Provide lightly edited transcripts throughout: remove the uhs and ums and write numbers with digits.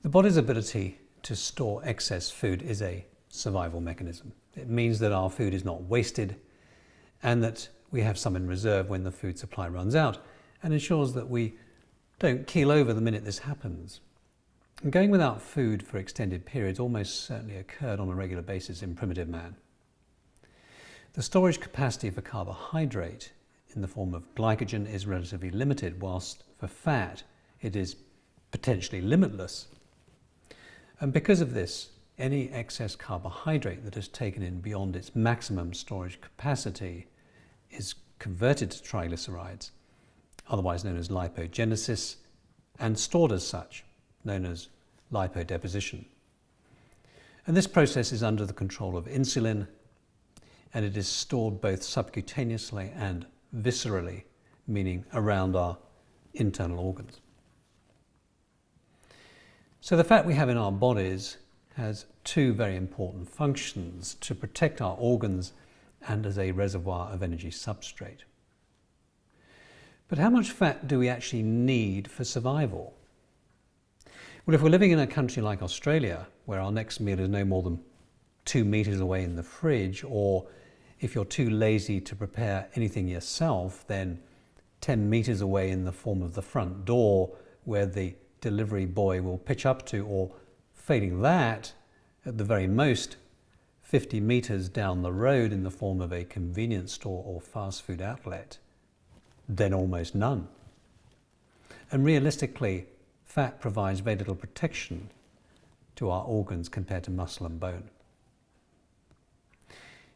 The body's ability to store excess food is a survival mechanism. It means that our food is not wasted and that we have some in reserve when the food supply runs out, and ensures that we don't keel over the minute this happens. And going without food for extended periods almost certainly occurred on a regular basis in primitive man. The storage capacity for carbohydrate in the form of glycogen is relatively limited, whilst for fat it is potentially limitless. And because of this, any excess carbohydrate that is taken in beyond its maximum storage capacity is converted to triglycerides, otherwise known as lipogenesis, and stored as such, known as lipodeposition. And this process is under the control of insulin, and it is stored both subcutaneously and viscerally, meaning around our internal organs. So the fat we have in our bodies has two very important functions: to protect our organs and as a reservoir of energy substrate. But how much fat do we actually need for survival? Well, if we're living in a country like Australia, where our next meal is no more than 2 meters away in the fridge, or if you're too lazy to prepare anything yourself, then 10 meters away in the form of the front door, where the delivery boy will pitch up to, or failing that, at the very most, 50 meters down the road in the form of a convenience store or fast food outlet, then almost none. And realistically, fat provides very little protection to our organs compared to muscle and bone.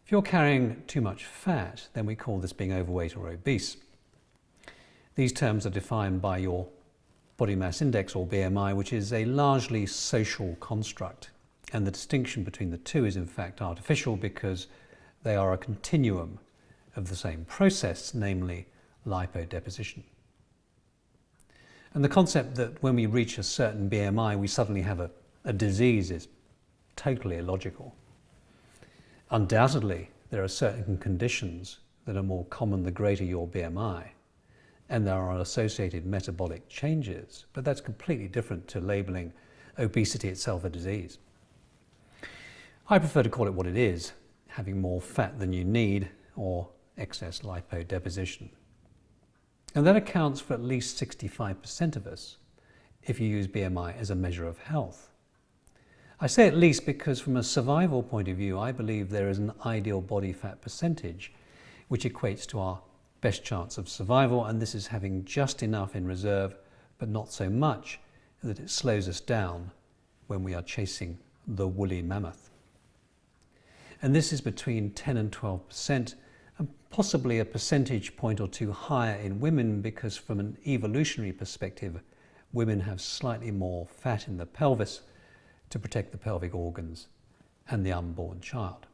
If you're carrying too much fat, then we call this being overweight or obese. These terms are defined by your body mass index, or BMI, which is a largely social construct. And the distinction between the two is in fact artificial, because they are a continuum of the same process, namely lipodeposition. And the concept that when we reach a certain BMI we suddenly have a disease is totally illogical. Undoubtedly, there are certain conditions that are more common the greater your BMI, and there are associated metabolic changes, but that's completely different to labelling obesity itself a disease. I prefer to call it what it is: having more fat than you need, or excess lipodeposition. And that accounts for at least 65% of us if you use BMI as a measure of health. I say at least because from a survival point of view, I believe there is an ideal body fat percentage which equates to our best chance of survival, and this is having just enough in reserve, but not so much that it slows us down when we are chasing the woolly mammoth. And this is between 10 and 12%, and possibly a percentage point or two higher in women, because from an evolutionary perspective, women have slightly more fat in the pelvis to protect the pelvic organs and the unborn child.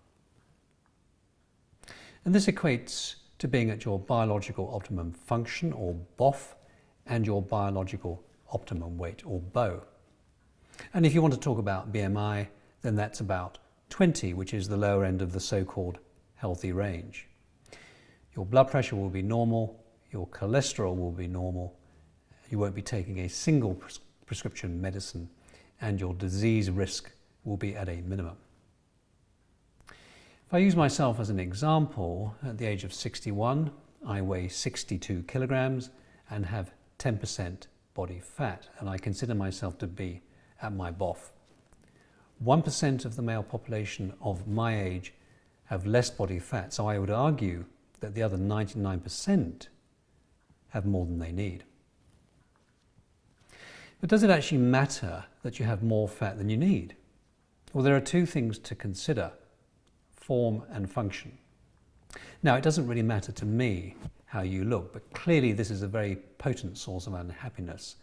And this equates to being at your biological optimum function, or BOF, and your biological optimum weight, or BO. And if you want to talk about BMI, then that's about 20, which is the lower end of the so-called healthy range. Your blood pressure will be normal, your cholesterol will be normal, you won't be taking a single prescription medicine, and your disease risk will be at a minimum. If I use myself as an example, at the age of 61, I weigh 62 kilograms and have 10% body fat, and I consider myself to be at my BOF. 1% of the male population of my age have less body fat, so I would argue that the other 99% have more than they need. But does it actually matter that you have more fat than you need? Well, there are two things to consider: form and function. Now, it doesn't really matter to me how you look, but clearly this is a very potent source of unhappiness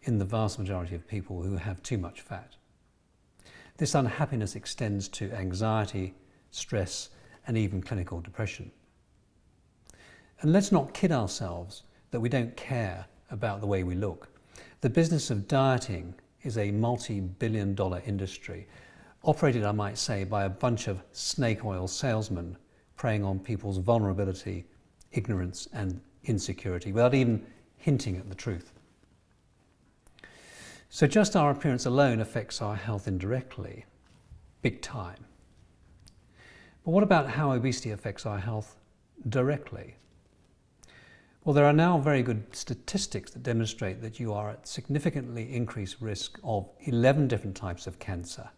in the vast majority of people who have too much fat. This unhappiness extends to anxiety, stress, and even clinical depression. And let's not kid ourselves that we don't care about the way we look. The business of dieting is a multi-billion-dollar industry, operated, I might say, by a bunch of snake oil salesmen preying on people's vulnerability, ignorance, and insecurity without even hinting at the truth. So just our appearance alone affects our health indirectly, big time. But what about how obesity affects our health directly? Well, there are now very good statistics that demonstrate that you are at significantly increased risk of 11 different types of cancer: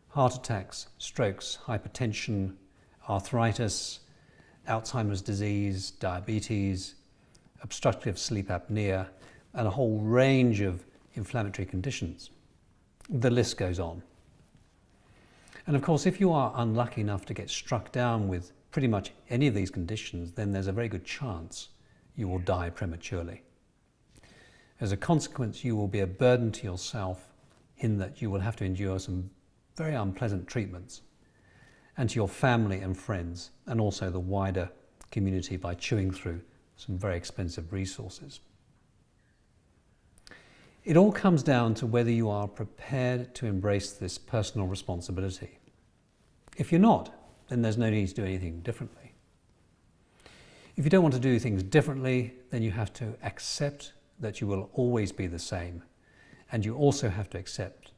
heart attacks, strokes, hypertension, arthritis, Alzheimer's disease, diabetes, obstructive sleep apnea, and a whole range of inflammatory conditions. The list goes on. And of course, if you are unlucky enough to get struck down with pretty much any of these conditions, then there's a very good chance you will die prematurely. As a consequence, you will be a burden to yourself in that you will have to endure some very unpleasant treatments, and to your family and friends, and also the wider community by chewing through some very expensive resources. It all comes down to whether you are prepared to embrace this personal responsibility. If you're not, then there's no need to do anything differently. If you don't want to do things differently, then you have to accept that you will always be the same, and you also have to accept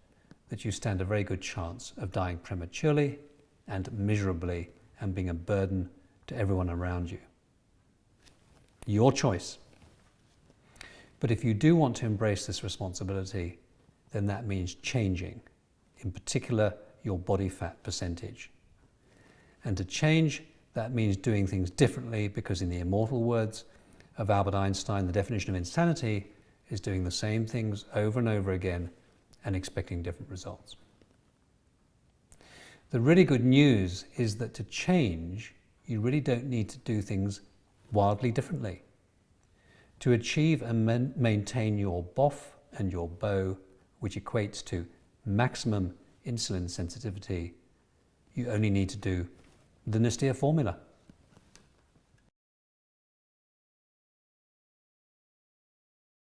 that you stand a very good chance of dying prematurely and miserably and being a burden to everyone around you. Your choice. But if you do want to embrace this responsibility, then that means changing, in particular your body fat percentage. And to change, that means doing things differently, because in the immortal words of Albert Einstein, the definition of insanity is doing the same things over and over again and expecting different results. The really good news is that to change, you really don't need to do things wildly differently. To achieve and maintain your BOF and your BO, which equates to maximum insulin sensitivity, you only need to do the Nistia formula.